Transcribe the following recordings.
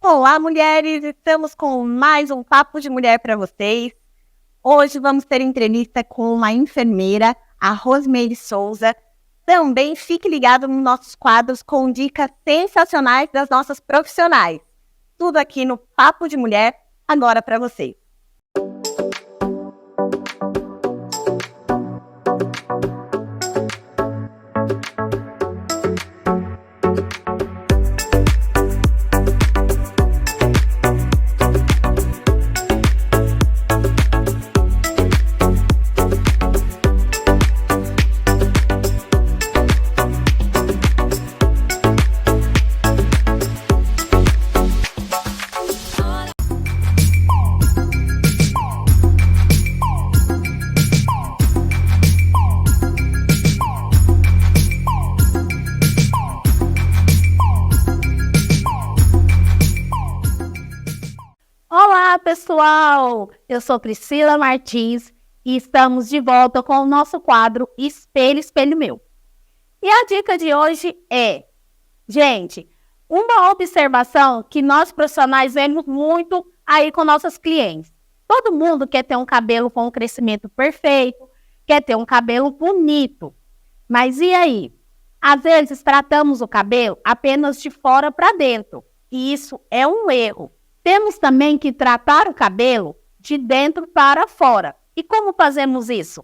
Olá, mulheres! Estamos com mais um Papo de Mulher para vocês. Hoje vamos ter entrevista com uma enfermeira, a Rosmeire Souza. Também fique ligado nos nossos quadros com dicas sensacionais das nossas profissionais. Tudo aqui no Papo de Mulher, agora para vocês. Olá, pessoal! Eu sou Priscila Martins e estamos de volta com o nosso quadro Espelho, Espelho Meu. E a dica de hoje é, gente, uma observação que nós profissionais vemos muito aí com nossos clientes. Todo mundo quer ter um cabelo com um crescimento perfeito, quer ter um cabelo bonito. Mas e aí? Às vezes tratamos o cabelo apenas de fora para dentro e isso é um erro. Temos também que tratar o cabelo de dentro para fora. E como fazemos isso?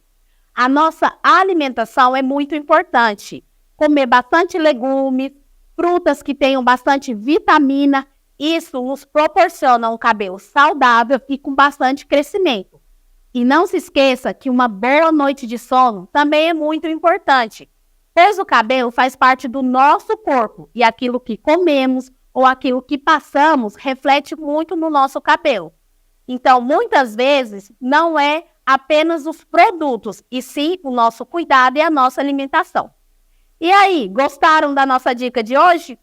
A nossa alimentação é muito importante. Comer bastante legumes, frutas que tenham bastante vitamina, isso nos proporciona um cabelo saudável e com bastante crescimento. E não se esqueça que uma boa noite de sono também é muito importante. Pois o cabelo faz parte do nosso corpo e aquilo que comemos ou aquilo que passamos reflete muito no nosso cabelo. Então, muitas vezes, não é apenas os produtos, e sim o nosso cuidado e a nossa alimentação. E aí, gostaram da nossa dica de hoje?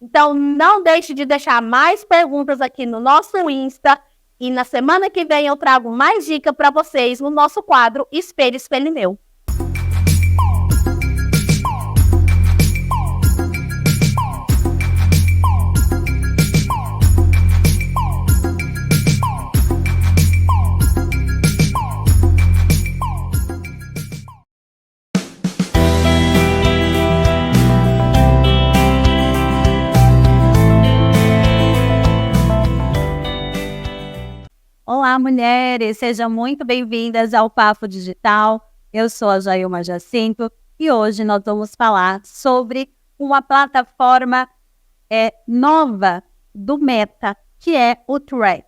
Então, não deixe de deixar mais perguntas aqui no nosso Insta, e na semana que vem eu trago mais dicas para vocês no nosso quadro Espelho, Espelho Meu. Olá, mulheres! Sejam muito bem-vindas ao Papo Digital. Eu sou a Jailma Jacinto e hoje nós vamos falar sobre uma plataforma nova do Meta, que é o Threads.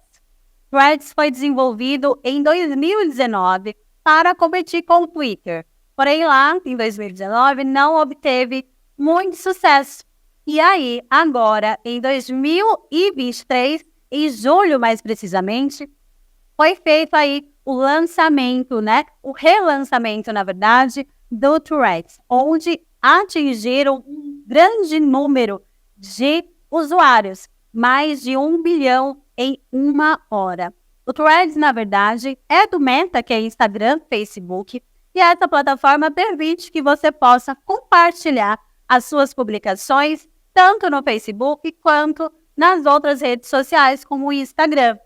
Threads foi desenvolvido em 2019 para competir com o Twitter. Porém, lá em 2019 não obteve muito sucesso. E aí, agora, em 2023, em julho mais precisamente, foi feito aí o lançamento, o relançamento, na verdade, do Threads, onde atingiram um grande número de usuários, mais de 1 bilhão em uma hora. O Threads, na verdade, é do Meta, que é Instagram, Facebook, e essa plataforma permite que você possa compartilhar as suas publicações, tanto no Facebook quanto nas outras redes sociais, como o Instagram.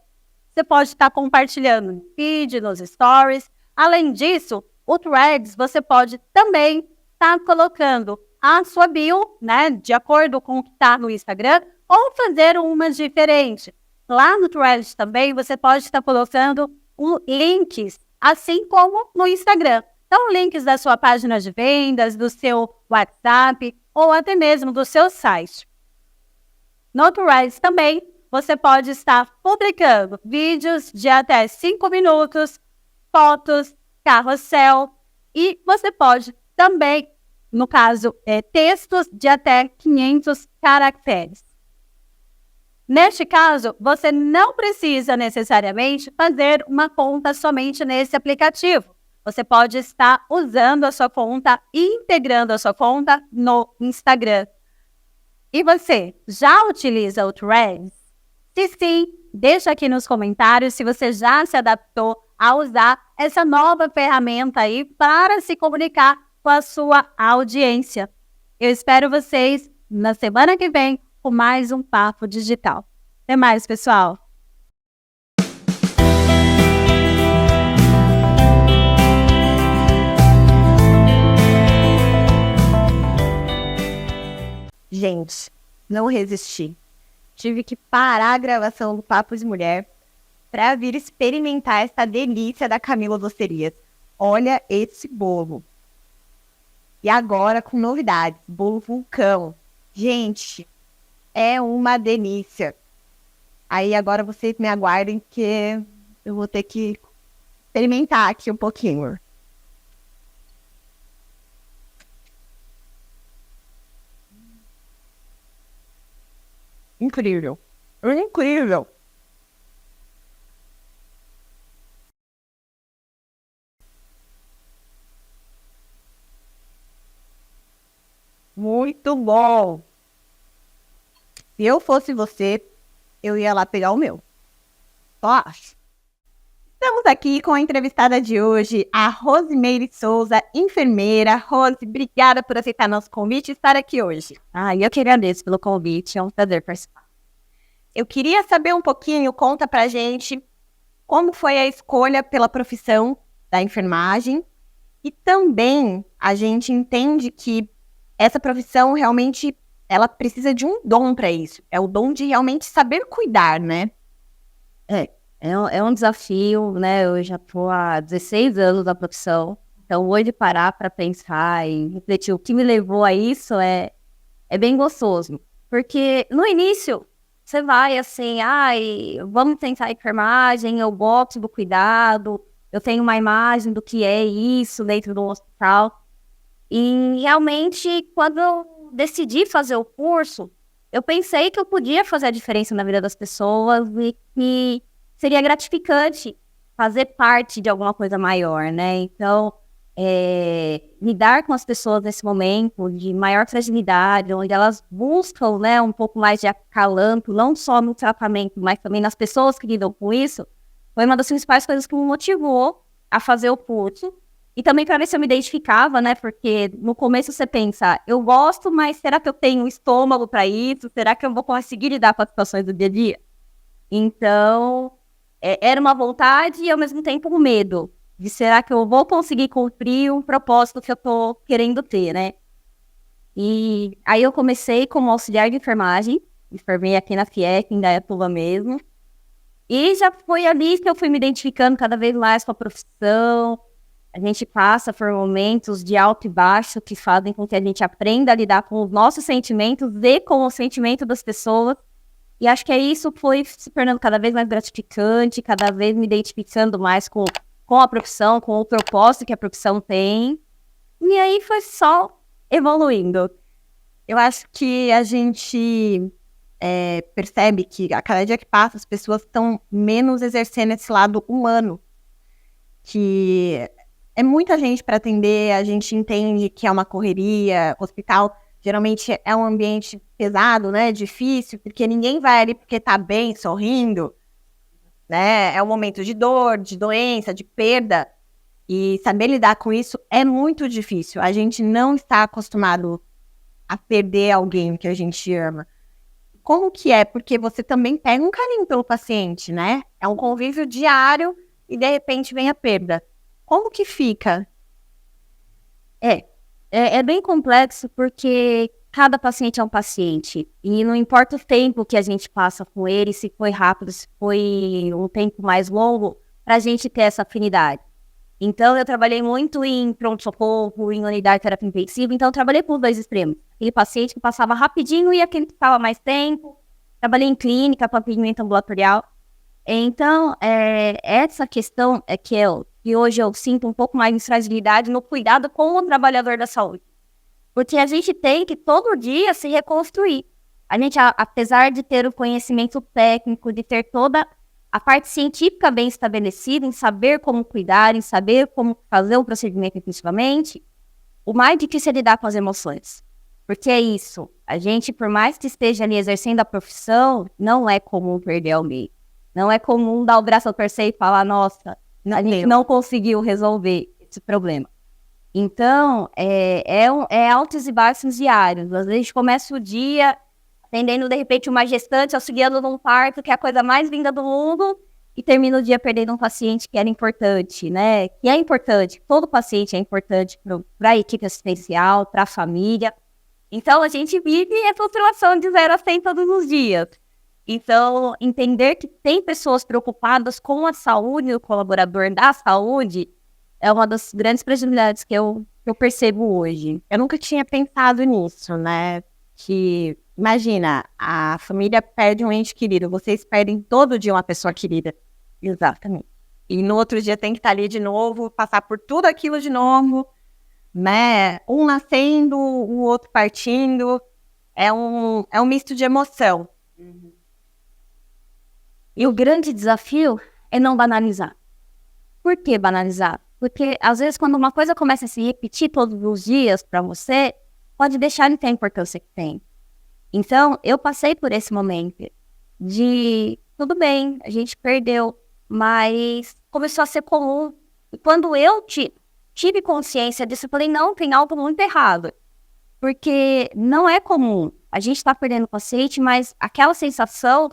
Você pode estar compartilhando no feed, nos stories. Além disso, o Threads você pode também estar colocando a sua bio, de acordo com o que está no Instagram, ou fazer uma diferente. Lá no Threads também você pode estar colocando links, assim como no Instagram. Então, links da sua página de vendas, do seu WhatsApp, ou até mesmo do seu site. No Threads também, você pode estar publicando vídeos de até 5 minutos, fotos, carrossel, e você pode também, no caso, textos de até 500 caracteres. Neste caso, você não precisa necessariamente fazer uma conta somente nesse aplicativo. Você pode estar usando a sua conta e integrando a sua conta no Instagram. E você já utiliza o Threads? Se sim, deixa aqui nos comentários se você já se adaptou a usar essa nova ferramenta aí para se comunicar com a sua audiência. Eu espero vocês na semana que vem com mais um Papo Digital. Até mais, pessoal! Gente, não resisti. Tive que parar a gravação do Papo de Mulher para vir experimentar essa delícia da Camila Docerias. Olha esse bolo. E agora com novidades, bolo vulcão. Gente, é uma delícia. Aí agora vocês me aguardem que eu vou ter que experimentar aqui um pouquinho. Incrível. Incrível. Muito bom. Se eu fosse você, eu ia lá pegar o meu. Só acho. Estamos aqui com a entrevistada de hoje, a Rosimeire Souza, enfermeira. Rose, obrigada por aceitar nosso convite e estar aqui hoje. Eu que agradeço pelo convite, é um prazer participar. Eu queria saber um pouquinho, conta pra gente, como foi a escolha pela profissão da enfermagem e também a gente entende que essa profissão realmente, ela precisa de um dom para isso. É o dom de realmente saber cuidar, né? É um desafio, né? Eu já estou há 16 anos na profissão, então hoje parar para pensar e refletir o que me levou a isso é bem gostoso. Porque no início, você vai assim, vamos tentar enfermagem, eu gosto do cuidado, eu tenho uma imagem do que é isso dentro do hospital. E realmente, quando eu decidi fazer o curso, eu pensei que eu podia fazer a diferença na vida das pessoas e que seria gratificante fazer parte de alguma coisa maior, né? Então, lidar com as pessoas nesse momento de maior fragilidade, onde elas buscam, né, um pouco mais de acalanto, não só no tratamento, mas também nas pessoas que lidam com isso, foi uma das principais coisas que me motivou a fazer o curso. E também para ver se eu me identificava, né? Porque no começo você pensa, eu gosto, mas será que eu tenho estômago para isso? Será que eu vou conseguir lidar com as situações do dia a dia? Então, era uma vontade e ao mesmo tempo um medo de será que eu vou conseguir cumprir um propósito que eu tô querendo ter, né? E aí eu comecei como auxiliar de enfermagem, enfermei aqui na FIEC, em Indaiatuba mesmo. E já foi ali que eu fui me identificando cada vez mais com a profissão. A gente passa por momentos de alto e baixo que fazem com que a gente aprenda a lidar com os nossos sentimentos e com o sentimento das pessoas. E acho que isso foi se tornando cada vez mais gratificante, cada vez me identificando mais com a profissão, com o propósito que a profissão tem. E aí foi só evoluindo. Eu acho que a gente percebe que a cada dia que passa as pessoas estão menos exercendo esse lado humano, que é muita gente para atender, a gente entende que é uma correria, hospital geralmente é um ambiente pesado, né, difícil, porque ninguém vai ali porque tá bem, sorrindo, né, é um momento de dor, de doença, de perda, e saber lidar com isso é muito difícil, a gente não está acostumado a perder alguém que a gente ama. Como que é? Porque você também pega um carinho pelo paciente, né, é um convívio diário e de repente vem a perda. Como que fica? É bem complexo porque cada paciente é um paciente e não importa o tempo que a gente passa com ele, se foi rápido, se foi um tempo mais longo, para a gente ter essa afinidade. Então, eu trabalhei muito em pronto-socorro, em unidade de terapia intensiva, então eu trabalhei com os dois extremos. Aquele paciente que passava rapidinho e aquele que ficava mais tempo. Trabalhei em clínica, com atendimento ambulatorial. Então, essa questão é que hoje eu sinto um pouco mais de fragilidade no cuidado com o trabalhador da saúde. Porque a gente tem que todo dia se reconstruir. A gente, apesar de ter o conhecimento técnico, de ter toda a parte científica bem estabelecida, em saber como cuidar, em saber como fazer o procedimento efetivamente, o mais difícil é lidar com as emoções. Porque é isso, a gente, por mais que esteja ali exercendo a profissão, não é comum perder alguém. Não é comum dar o braço a torcer e falar, nossa, a gente não conseguiu resolver esse problema. Então, é altos e baixos diários. Às vezes a gente começa o dia atendendo, de repente, uma gestante, auxiliando num parto, que é a coisa mais linda do mundo, e termino o dia perdendo um paciente que era importante, né? Que é importante, todo paciente é importante para a equipe assistencial, para a família. Então, a gente vive essa oscilação de 0 a 100 todos os dias. Então, entender que tem pessoas preocupadas com a saúde do colaborador da saúde é uma das grandes fragilidades que eu percebo hoje. Eu nunca tinha pensado nisso, né? Que, imagina, a família perde um ente querido, vocês perdem todo dia uma pessoa querida. Exatamente. E no outro dia tem que estar ali de novo, passar por tudo aquilo de novo, né? Um nascendo, o outro partindo. É um misto de emoção. E o grande desafio é não banalizar. Por que banalizar? Porque, às vezes, quando uma coisa começa a se repetir todos os dias para você, pode deixar de ter a importância que tem. Então, eu passei por esse momento de, tudo bem, a gente perdeu, mas começou a ser comum. E quando eu tive consciência disso, eu falei, não, tem algo muito errado. Porque não é comum. A gente está perdendo o paciente, mas aquela sensação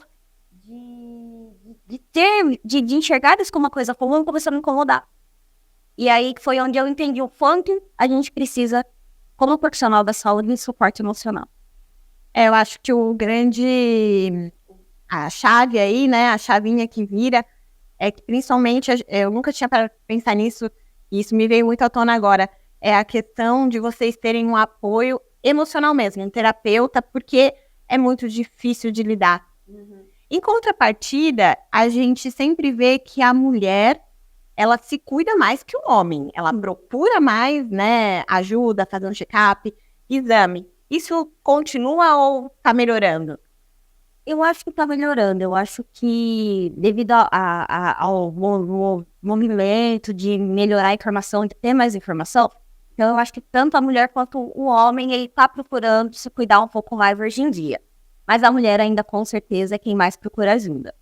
de enxergar isso como uma coisa comum começou a me incomodar. E aí foi onde eu entendi o quanto a gente precisa, como profissional da saúde, de suporte emocional. Eu acho que a chave aí, né, a chavinha que vira, é que principalmente, eu nunca tinha parado de pensar nisso, e isso me veio muito à tona agora, é a questão de vocês terem um apoio emocional mesmo, um terapeuta, porque é muito difícil de lidar. Em contrapartida, a gente sempre vê que a mulher, ela se cuida mais que o homem. Ela procura mais, né, ajuda, fazer um check-up, exame. Isso continua ou está melhorando? Eu acho que está melhorando. Eu acho que devido ao movimento de melhorar a informação, de ter mais informação, então eu acho que tanto a mulher quanto o homem, ele está procurando se cuidar um pouco mais hoje em dia. Mas a mulher ainda, com certeza, é quem mais procura ajuda.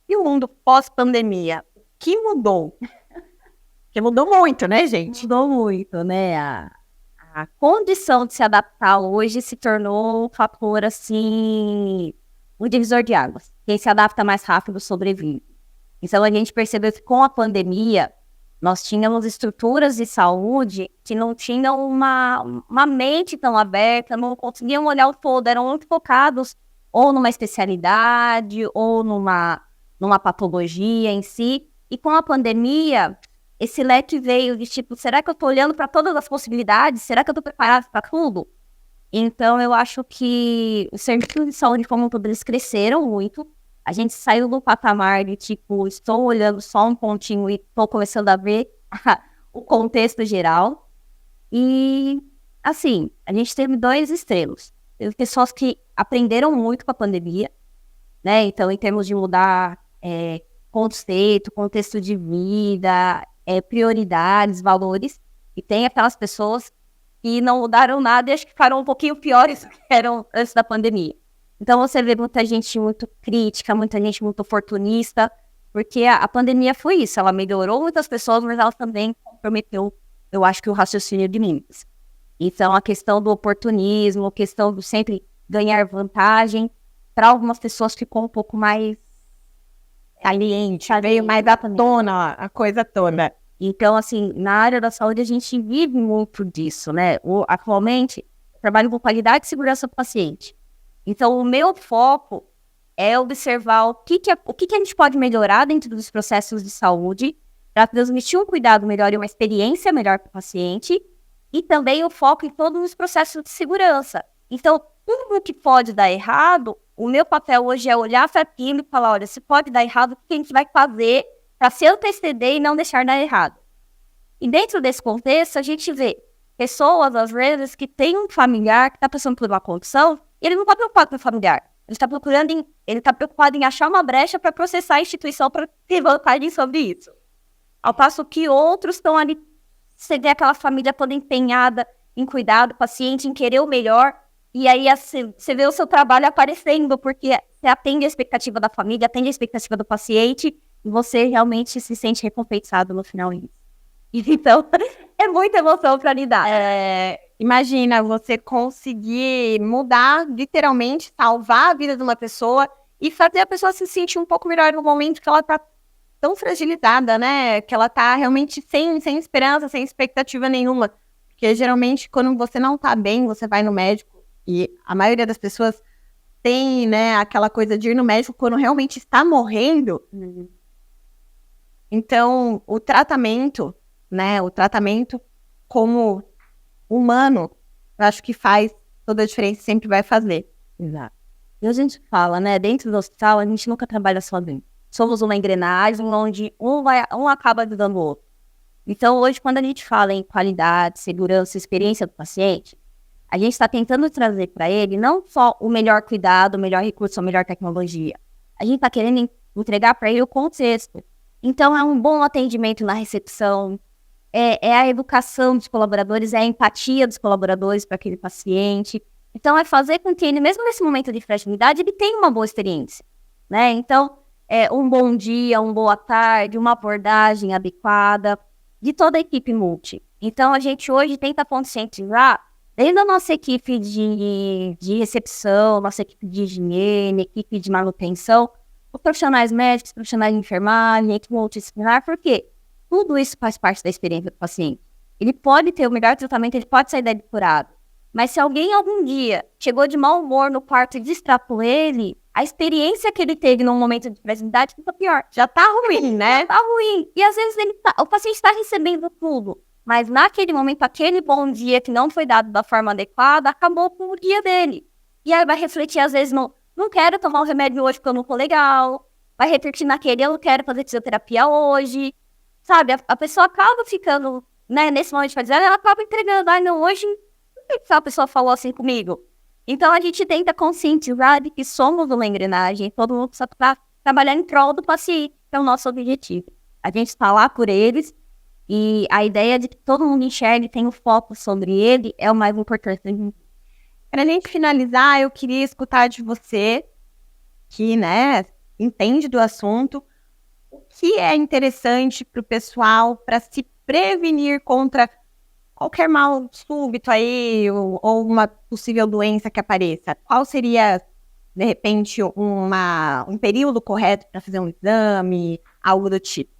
E o mundo pós-pandemia? O que mudou? Porque mudou muito, né, gente? Mudou muito, né? A condição de se adaptar hoje se tornou um fator, assim, um divisor de águas. Quem se adapta mais rápido sobrevive. Então, a gente percebeu que com a pandemia, nós tínhamos estruturas de saúde que não tinham uma mente tão aberta, não conseguiam olhar o todo, eram muito focados ou numa especialidade, ou numa patologia em si. E com a pandemia, esse leque veio de tipo, será que eu estou olhando para todas as possibilidades? Será que eu estou preparado para tudo? Então, eu acho que os serviços de saúde como um todo, eles cresceram muito. A gente saiu do patamar de, tipo, estou olhando só um pontinho e estou começando a ver o contexto geral. E, assim, a gente teve 2 extremos. Teve pessoas que aprenderam muito com a pandemia, né? Então, em termos de mudar contexto de vida, prioridades, valores. E tem aquelas pessoas que não mudaram nada e acho que ficaram um pouquinho piores do que eram antes da pandemia. Então, você vê muita gente muito crítica, muita gente muito oportunista, porque a pandemia foi isso, ela melhorou muitas pessoas, mas ela também comprometeu, eu acho que o raciocínio de muitas. Então, a questão do oportunismo, a questão do sempre ganhar vantagem, para algumas pessoas ficou um pouco mais saliente, veio mais à tona a coisa toda. Então, assim, na área da saúde, a gente vive muito disso, né? Atualmente, eu trabalho com qualidade e segurança do paciente. Então, o meu foco é observar o que a gente pode melhorar dentro dos processos de saúde para transmitir um cuidado melhor e uma experiência melhor para o paciente, e também o foco em todos os processos de segurança. Então, tudo que pode dar errado, o meu papel hoje é olhar para aquilo e falar, olha, se pode dar errado, o que a gente vai fazer para se anteceder e não deixar dar errado? E dentro desse contexto, a gente vê pessoas, às vezes, que tem um familiar que está passando por uma condição, e ele não está preocupado com o familiar. Ele está preocupado em achar uma brecha para processar a instituição para ter vantagem sobre isso. Ao passo que outros estão ali, você vê aquela família toda empenhada em cuidar do paciente, em querer o melhor, e aí você vê o seu trabalho aparecendo, porque você atende a expectativa da família, atende a expectativa do paciente, e você realmente se sente recompensado no final disso. Então, é muita emoção para lidar. Imagina você conseguir mudar, literalmente, salvar a vida de uma pessoa e fazer a pessoa se sentir um pouco melhor no momento que ela tá tão fragilizada, né? Que ela tá realmente sem esperança, sem expectativa nenhuma. Porque geralmente, quando você não tá bem, você vai no médico. E a maioria das pessoas tem, né, aquela coisa de ir no médico quando realmente está morrendo. Então, o tratamento, né? O tratamento como humano, eu acho que faz toda a diferença, sempre vai fazer. Exato. E a gente fala, né, dentro do hospital, a gente nunca trabalha sozinho. Somos uma engrenagem onde um acaba ajudando o outro. Então, hoje, quando a gente fala em qualidade, segurança, experiência do paciente, a gente está tentando trazer para ele não só o melhor cuidado, o melhor recurso, a melhor tecnologia. A gente está querendo entregar para ele o contexto. Então, é um bom atendimento na recepção, é a educação dos colaboradores, é a empatia dos colaboradores para aquele paciente. Então, é fazer com que ele, mesmo nesse momento de fragilidade, ele tenha uma boa experiência, né? Então, um bom dia, uma boa tarde, uma abordagem adequada de toda a equipe multi. Então, a gente hoje tenta conscientizar, desde a nossa equipe de recepção, nossa equipe de higiene, equipe de manutenção, os profissionais médicos, profissionais de enfermagem, equipe multidisciplinar, por quê? Tudo isso faz parte da experiência do paciente. Ele pode ter o melhor tratamento, ele pode sair daí curado. Mas se alguém algum dia chegou de mau humor no quarto e distratou ele, a experiência que ele teve num momento de fragilidade fica pior. Já tá ruim, né? Tá ruim. E às vezes o paciente está recebendo tudo. Mas naquele momento, aquele bom dia que não foi dado da forma adequada, acabou com o dia dele. E aí vai refletir, às vezes, não quero tomar o remédio hoje porque eu não tô legal. Vai refletir naquele, eu não quero fazer fisioterapia hoje. Sabe, a pessoa acaba ficando, né, nesse momento de fragilidade, ela acaba entregando, não, hoje, por que a pessoa falou assim comigo? Então, a gente tenta conscientizar de que somos uma engrenagem, todo mundo precisa trabalhar em prol do paciente, que é o nosso objetivo. A gente está lá por eles, e a ideia de que todo mundo enxergue e tenha o foco sobre ele é o mais importante. Para a gente finalizar, eu queria escutar de você, que, né, entende do assunto, o que é interessante para o pessoal para se prevenir contra qualquer mal súbito aí ou uma possível doença que apareça? Qual seria, de repente, um período correto para fazer um exame, algo do tipo?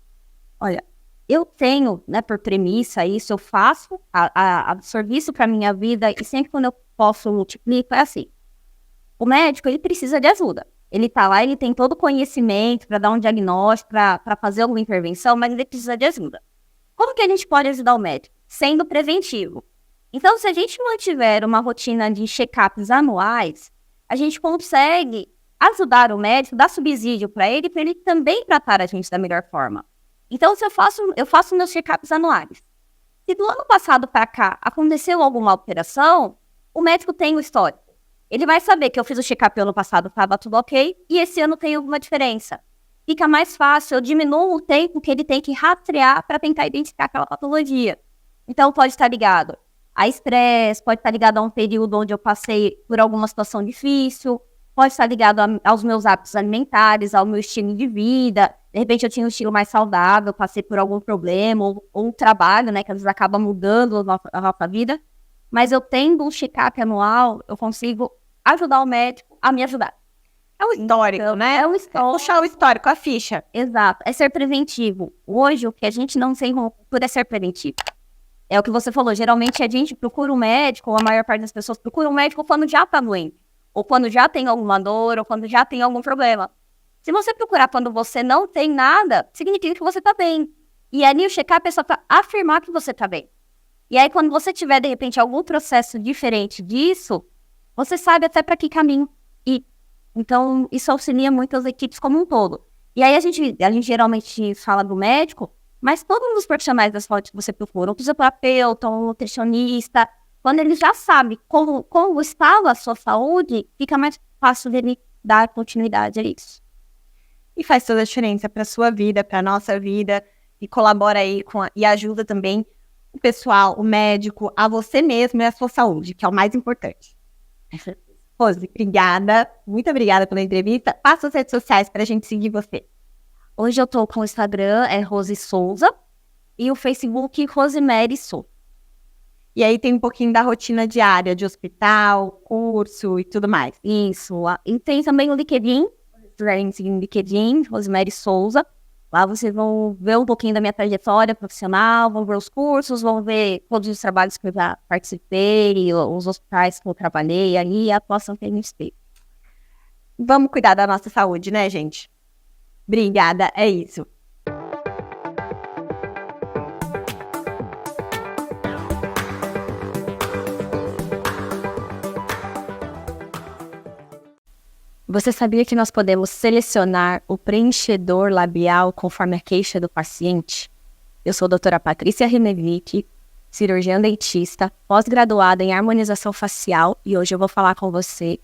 Olha, eu tenho, né, por premissa isso, eu faço, absorvi isso para minha vida e sempre quando eu posso multiplico, é assim. O médico, ele precisa de ajuda. Ele tá lá, ele tem todo o conhecimento para dar um diagnóstico, para fazer alguma intervenção, mas ele precisa de ajuda. Como que a gente pode ajudar o médico? Sendo preventivo. Então, se a gente mantiver uma rotina de check-ups anuais, a gente consegue ajudar o médico, dar subsídio para ele também tratar a gente da melhor forma. Então, se eu faço meus check-ups anuais. Se do ano passado para cá aconteceu alguma alteração, o médico tem o histórico. Ele vai saber que eu fiz o check-up ano passado, estava tudo ok, e esse ano tem alguma diferença. Fica mais fácil, eu diminuo o tempo que ele tem que rastrear para tentar identificar aquela patologia. Então, pode estar ligado a estresse, pode estar ligado a um período onde eu passei por alguma situação difícil, pode estar ligado aos meus hábitos alimentares, ao meu estilo de vida. De repente, eu tinha um estilo mais saudável, passei por algum problema, ou um trabalho, né, que às vezes acaba mudando a nossa vida. Mas eu tendo um check-up anual, eu consigo ajudar o médico a me ajudar. É um histórico, Então, né? É um histórico. Puxar o histórico, a ficha. Exato. É ser preventivo. Hoje, o que a gente não tem por é ser preventivo. É o que você falou. Geralmente, a gente procura um médico, ou a maior parte das pessoas procura um médico quando já está doente. Ou quando já tem alguma dor, ou quando já tem algum problema. Se você procurar quando você não tem nada, significa que você está bem. E ali o check-up é só para afirmar que você está bem. E aí, quando você tiver, de repente, algum processo diferente disso, você sabe até para que caminho ir. Então, isso auxilia muito as equipes como um todo. E aí, a gente geralmente fala do médico, mas todos os profissionais da saúde que você procura, um fisioterapeuta, um nutricionista, quando ele já sabe como está a sua saúde, fica mais fácil dele dar continuidade a isso. E faz toda a diferença para a sua vida, para a nossa vida, e colabora aí e ajuda também o pessoal, o médico, a você mesmo e a sua saúde, que é o mais importante. Rose, obrigada. Muito obrigada pela entrevista. Passa as redes sociais para a gente seguir você. Hoje eu tô com o Instagram, é Rose Souza, e o Facebook, Rosemary Souza. E aí tem um pouquinho da rotina diária de hospital, curso e tudo mais. Isso. E tem também o LinkedIn, LinkedIn, Rosemary Souza. Lá vocês vão ver um pouquinho da minha trajetória profissional, vão ver os cursos, vão ver todos os trabalhos que eu já participei, os hospitais que eu trabalhei ali e a atuação que a gente fez. Vamos cuidar da nossa saúde, né, gente? Obrigada, é isso. Você sabia que nós podemos selecionar o preenchedor labial conforme a queixa do paciente? Eu sou a doutora Patrícia Rinevic, cirurgiã dentista, pós-graduada em harmonização facial, e hoje eu vou falar com você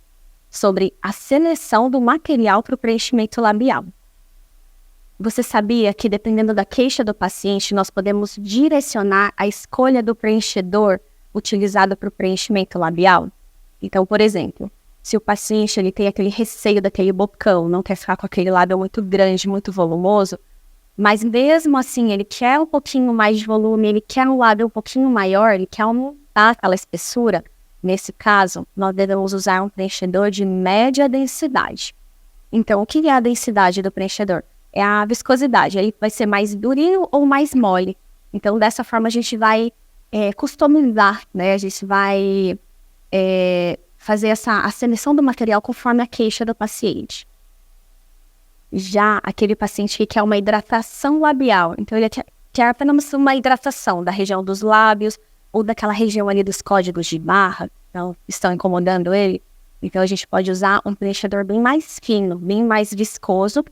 sobre a seleção do material para o preenchimento labial. Você sabia que, dependendo da queixa do paciente, nós podemos direcionar a escolha do preenchedor utilizado para o preenchimento labial? Então, por exemplo, se o paciente ele tem aquele receio daquele bocão, não quer ficar com aquele lábio muito grande, muito volumoso, mas mesmo assim ele quer um pouquinho mais de volume, ele quer um lábio um pouquinho maior, ele quer aumentar aquela espessura, nesse caso, nós devemos usar um preenchedor de média densidade. Então, o que é a densidade do preenchedor? É a viscosidade, ele vai ser mais durinho ou mais mole. Então, dessa forma, a gente vai customizar, né? A gente vai fazer a seleção do material conforme a queixa do paciente. Já aquele paciente que quer uma hidratação labial, então ele quer apenas uma hidratação da região dos lábios ou daquela região ali dos códigos de barra, então estão incomodando ele. Então a gente pode usar um preenchedor bem mais fino, bem mais viscoso,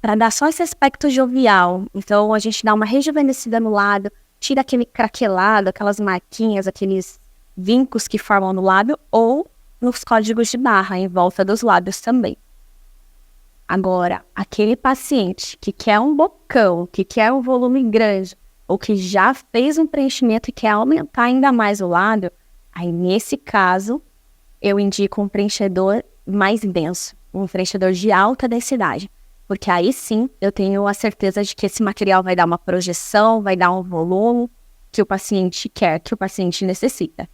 para dar só esse aspecto jovial. Então a gente dá uma rejuvenescida no lado, tira aquele craquelado, aquelas marquinhas, aqueles vincos que formam no lábio, ou nos códigos de barra, em volta dos lábios também. Agora, aquele paciente que quer um bocão, que quer um volume grande, ou que já fez um preenchimento e quer aumentar ainda mais o lábio, aí nesse caso, eu indico um preenchedor mais denso, um preenchedor de alta densidade, porque aí sim eu tenho a certeza de que esse material vai dar uma projeção, vai dar um volume que o paciente quer, que o paciente necessita.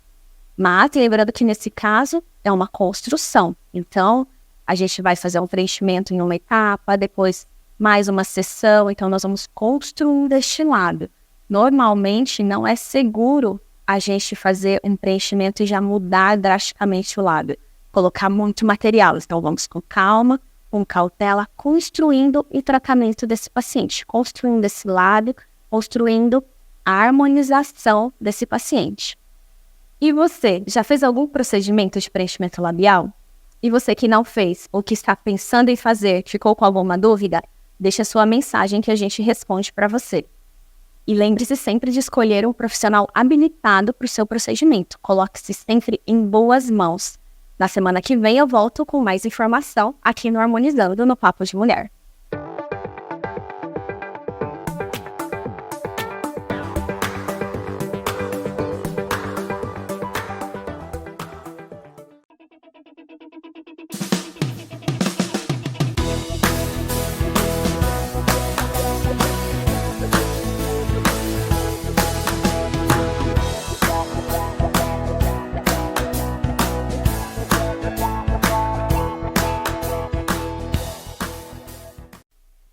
Mas lembrando que nesse caso é uma construção, então a gente vai fazer um preenchimento em uma etapa, depois mais uma sessão, então nós vamos construindo este lábio. Normalmente não é seguro a gente fazer um preenchimento e já mudar drasticamente o lábio, colocar muito material, então vamos com calma, com cautela, construindo o tratamento desse paciente, construindo esse lábio, construindo a harmonização desse paciente. E você, já fez algum procedimento de preenchimento labial? E você que não fez, ou que está pensando em fazer, ficou com alguma dúvida? Deixe a sua mensagem que a gente responde para você. E lembre-se sempre de escolher um profissional habilitado para o seu procedimento. Coloque-se sempre em boas mãos. Na semana que vem eu volto com mais informação aqui no Harmonizando no Papo de Mulher.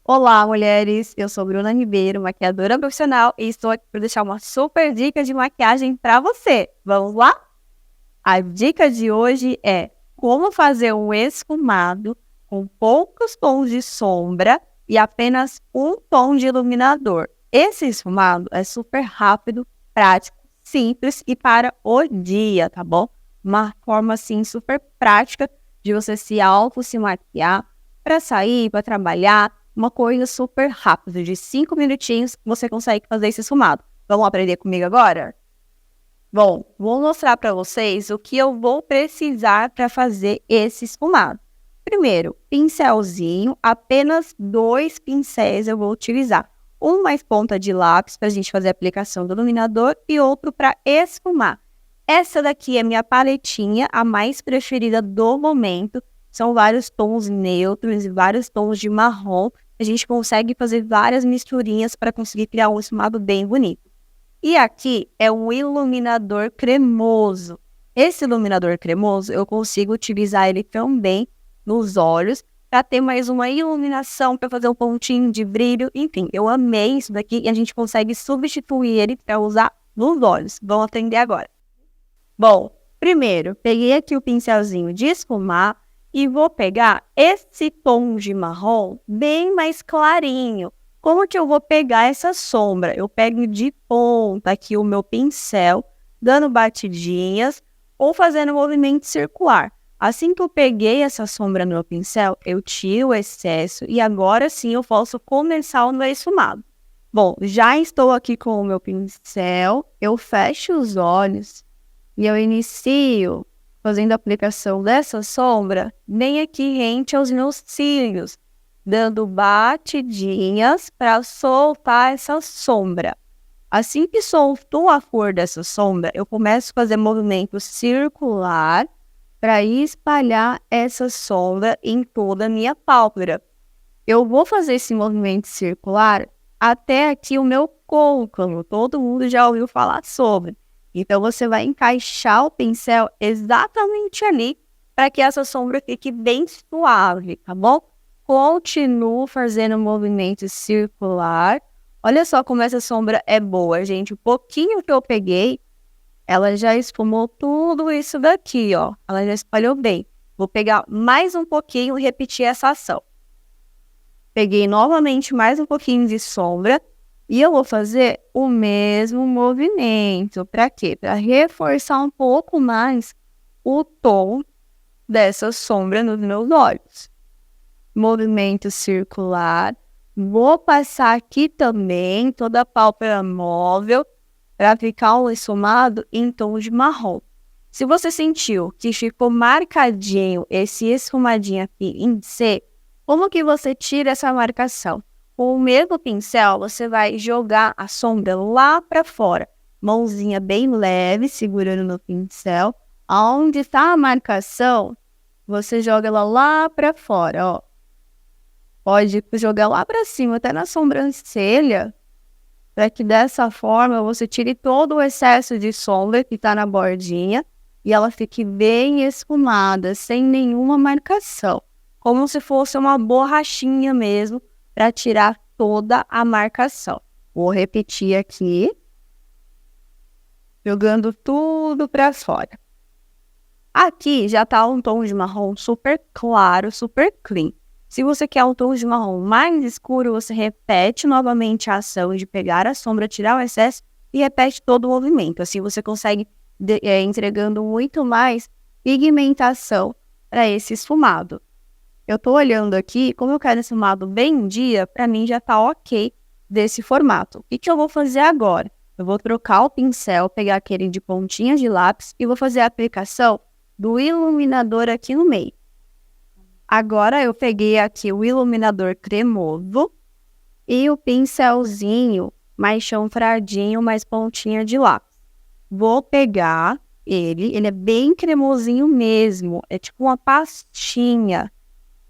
Olá, mulheres! Eu sou Bruna Ribeiro, maquiadora profissional, e estou aqui para deixar uma super dica de maquiagem para você. Vamos lá? A dica de hoje é como fazer um esfumado com poucos tons de sombra e apenas um tom de iluminador. Esse esfumado é super rápido, prático, simples e para o dia, tá bom? Uma forma, assim, super prática de você se maquiar para sair, para trabalhar. Uma coisa super rápida, de 5 minutinhos, você consegue fazer esse esfumado. Vamos aprender comigo agora? Bom, vou mostrar para vocês o que eu vou precisar para fazer esse esfumado. Primeiro, pincelzinho, apenas 2 pincéis eu vou utilizar. Um mais ponta de lápis para a gente fazer a aplicação do iluminador e outro para esfumar. Essa daqui é minha paletinha, a mais preferida do momento. São vários tons neutros e vários tons de marrom. A gente consegue fazer várias misturinhas para conseguir criar um esfumado bem bonito. E aqui é um iluminador cremoso. Esse iluminador cremoso, eu consigo utilizar ele também nos olhos para ter mais uma iluminação, para fazer um pontinho de brilho. Enfim, eu amei isso daqui e a gente consegue substituir ele para usar nos olhos. Vamos aprender agora. Bom, primeiro, peguei aqui o pincelzinho de esfumar e vou pegar esse tom de marrom bem mais clarinho. Como que eu vou pegar essa sombra? Eu pego de ponta aqui o meu pincel, dando batidinhas ou fazendo um movimento circular. Assim que eu peguei essa sombra no meu pincel, eu tiro o excesso e agora sim eu posso começar o meu esfumado. Bom, já estou aqui com o meu pincel, eu fecho os olhos e eu inicio fazendo a aplicação dessa sombra bem aqui rente aos meus cílios, dando batidinhas para soltar essa sombra. Assim que soltou a cor dessa sombra, eu começo a fazer movimento circular para espalhar essa sombra em toda a minha pálpebra. Eu vou fazer esse movimento circular até aqui o meu côncavo. Todo mundo já ouviu falar sobre. Então, você vai encaixar o pincel exatamente ali para que essa sombra fique bem suave, tá bom? Continuo fazendo um movimento circular. Olha só como essa sombra é boa, gente. O pouquinho que eu peguei, ela já esfumou tudo isso daqui, ó. Ela já espalhou bem. Vou pegar mais um pouquinho e repetir essa ação. Peguei novamente mais um pouquinho de sombra e eu vou fazer o mesmo movimento. Para quê? Para reforçar um pouco mais o tom dessa sombra nos meus olhos. Movimento circular. Vou passar aqui também toda a pálpebra móvel para ficar um esfumado em tom de marrom. Se você sentiu que ficou marcadinho esse esfumadinho aqui em C, como que você tira essa marcação? Com o mesmo pincel, você vai jogar a sombra lá para fora. Mãozinha bem leve, segurando no pincel. Aonde está a marcação, você joga ela lá para fora, ó. Pode jogar lá para cima, até na sobrancelha, para que dessa forma você tire todo o excesso de sombra que está na bordinha e ela fique bem esfumada, sem nenhuma marcação. Como se fosse uma borrachinha mesmo, para tirar toda a marcação. Vou repetir aqui, jogando tudo para fora. Aqui já está um tom de marrom super claro, super clean. Se você quer um tom de marrom mais escuro, você repete novamente a ação de pegar a sombra, tirar o excesso e repete todo o movimento. Assim você consegue entregando muito mais pigmentação para esse esfumado. Eu estou olhando aqui, como eu quero esfumado bem dia, para mim já está ok desse formato. O que eu vou fazer agora? Eu vou trocar o pincel, pegar aquele de pontinha de lápis e vou fazer a aplicação do iluminador aqui no meio. Agora eu peguei aqui o iluminador cremoso e o pincelzinho mais chanfradinho, mais pontinha de lápis. Vou pegar ele é bem cremosinho mesmo, é tipo uma pastinha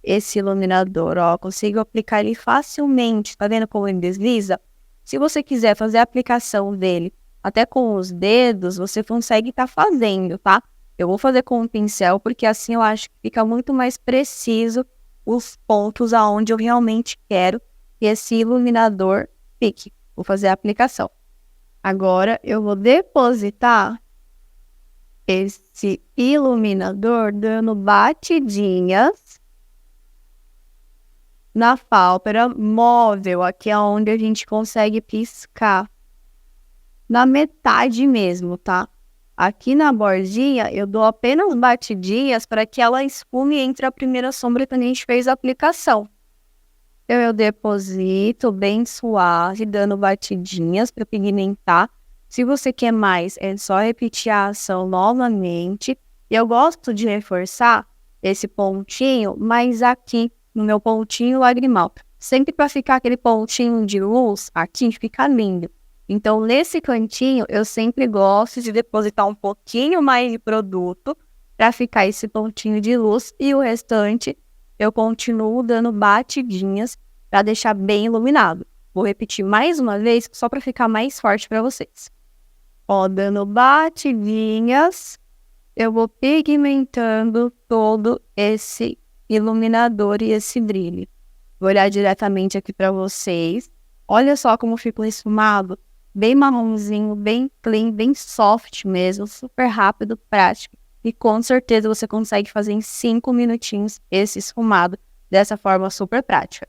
esse iluminador, ó. Consigo aplicar ele facilmente, tá vendo como ele desliza? Se você quiser fazer a aplicação dele até com os dedos, você consegue estar fazendo, tá? Eu vou fazer com o pincel, porque assim eu acho que fica muito mais preciso os pontos aonde eu realmente quero que esse iluminador fique. Vou fazer a aplicação. Agora eu vou depositar esse iluminador dando batidinhas na pálpebra móvel, aqui é onde a gente consegue piscar. Na metade mesmo, tá? Aqui na bordinha, eu dou apenas batidinhas para que ela esfume entre a primeira sombra que a gente fez a aplicação. Eu deposito bem suave, dando batidinhas para pigmentar. Se você quer mais, é só repetir a ação novamente. E eu gosto de reforçar esse pontinho, mas aqui no meu pontinho lagrimal. Sempre para ficar aquele pontinho de luz, aqui fica lindo. Então, nesse cantinho, eu sempre gosto de depositar um pouquinho mais de produto para ficar esse pontinho de luz e o restante eu continuo dando batidinhas para deixar bem iluminado. Vou repetir mais uma vez, só para ficar mais forte para vocês. Ó, dando batidinhas, eu vou pigmentando todo esse iluminador e esse brilho. Vou olhar diretamente aqui para vocês. Olha só como ficou esfumado. Bem marronzinho, bem clean, bem soft mesmo. Super rápido, prático. E com certeza você consegue fazer em 5 minutinhos esse esfumado. Dessa forma super prática.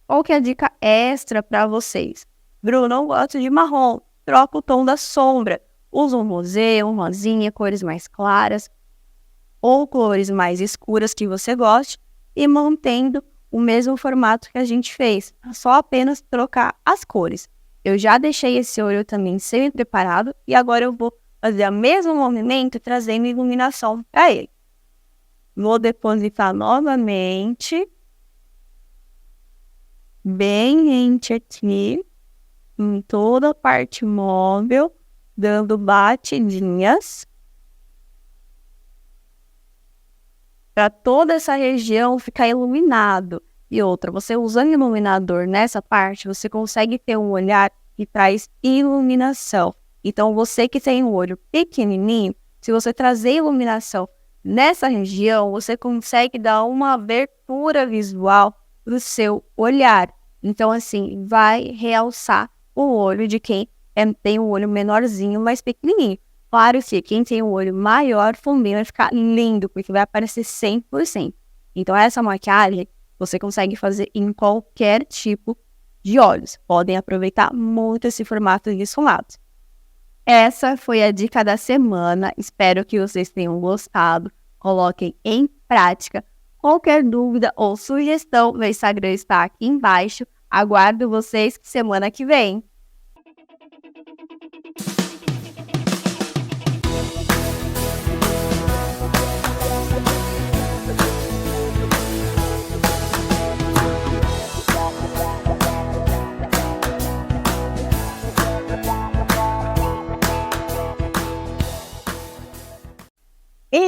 Qual que é a dica extra para vocês? Bruno, não gosto de marrom. Troca o tom da sombra. Usa um rosé, um rosinha, cores mais claras. Ou cores mais escuras que você goste. E mantendo o mesmo formato que a gente fez. Só apenas trocar as cores. Eu já deixei esse olho também semi-preparado. E agora eu vou fazer o mesmo movimento trazendo iluminação para ele. Vou depositar novamente. Bem rente aqui. Em toda a parte móvel. Dando batidinhas. Para toda essa região ficar iluminado. E outra, você usando iluminador nessa parte, você consegue ter um olhar que traz iluminação. Então, você que tem um olho pequenininho, se você trazer iluminação nessa região, você consegue dar uma abertura visual para o seu olhar. Então, assim, vai realçar o olho de quem tem um olho menorzinho, mais pequenininho. Claro que quem tem um olho maior também vai ficar lindo, porque vai aparecer 100%. Então, essa maquiagem você consegue fazer em qualquer tipo de olhos. Podem aproveitar muito esse formato de esfumado. Essa foi a dica da semana. Espero que vocês tenham gostado. Coloquem em prática. Qualquer dúvida ou sugestão, meu Instagram está aqui embaixo. Aguardo vocês semana que vem.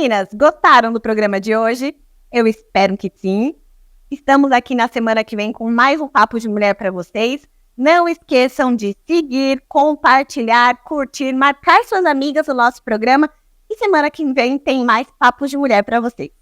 Meninas, gostaram do programa de hoje? Eu espero que sim. Estamos aqui na semana que vem com mais um Papo de Mulher para vocês. Não esqueçam de seguir, compartilhar, curtir, marcar suas amigas no nosso programa. E semana que vem tem mais Papo de Mulher para vocês.